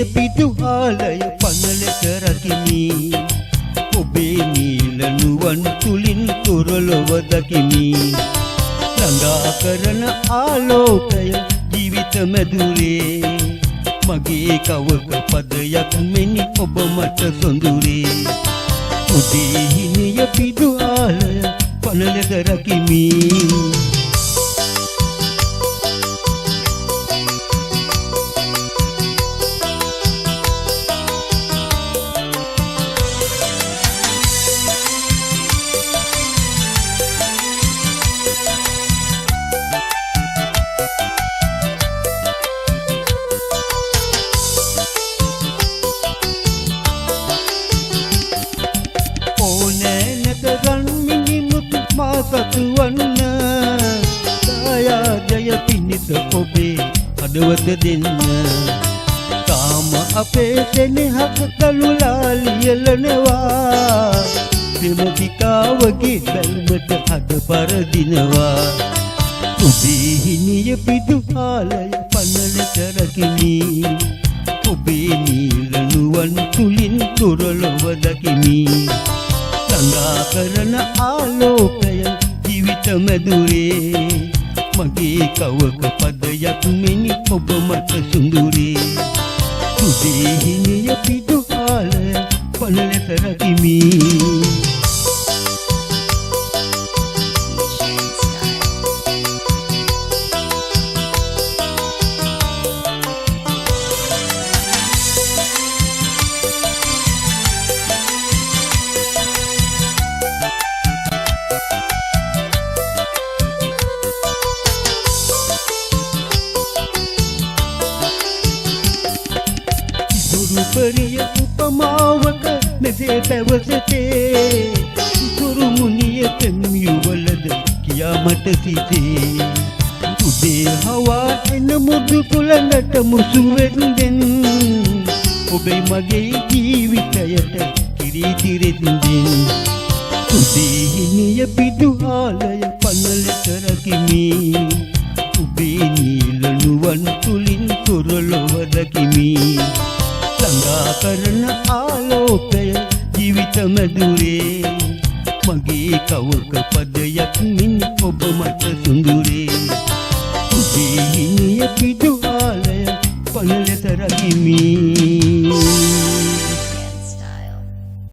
පිටුහාලය පනලට රකිමි ඔබේ නීල නුවන් තුලින් තොරලොව දකිමි ළඟා කරන ආලෝකය ජීවිත මැදුරේ මගේ කවක පදයක් මෙනි ඔබ මට සොඳුරේ ඔබේ හිමිය පිටුහාලය පනලට රකිමි සතුවන්න දායාදය පිණිස ඔබේ හදවත දෙන්න තාම අපේ සෙනෙහස කළුලා ලියලනවා ප්‍රේමතිකාවගේ බැල්මට හද පරදිනවා ඔබේ හිමිය පිටුහාලය පනලට රකිමි ඔබේ නීල නුවන් තුලින් තොරලොව දකිමි ළඟා කරන ආලෝකය ජීවිත මැදුරේ මගේ කවක පදයක් මෙනි ඔබ මට සුඳුරේ ඔබේ හිමිය පිටුහාලය පනලට රකිමි පරිය උපමාවක මෙසේ පැවසතේ සුරු මුනිය පෙම්යුවලද කියා මට සිතේ උදේ හවා එන මුදු කුලකට මුසු වෙන්දෙන් ඔබේ මගේ ජීවිතයට කිරිතිරෙන්දෙන් උදේ හිමිය පිටුහාලය පනලට රකිමි ඔබේ නීල නුවන් තුලින් තොරලොව දකිමි ළඟා කරන ආලෝකය ජීවිත මැදුරේ මගේ කවක පදයක් මින් ඔබ මට සුඳුරේ ඔබේ හිමිය පිටුහාලය පනලට රකිමි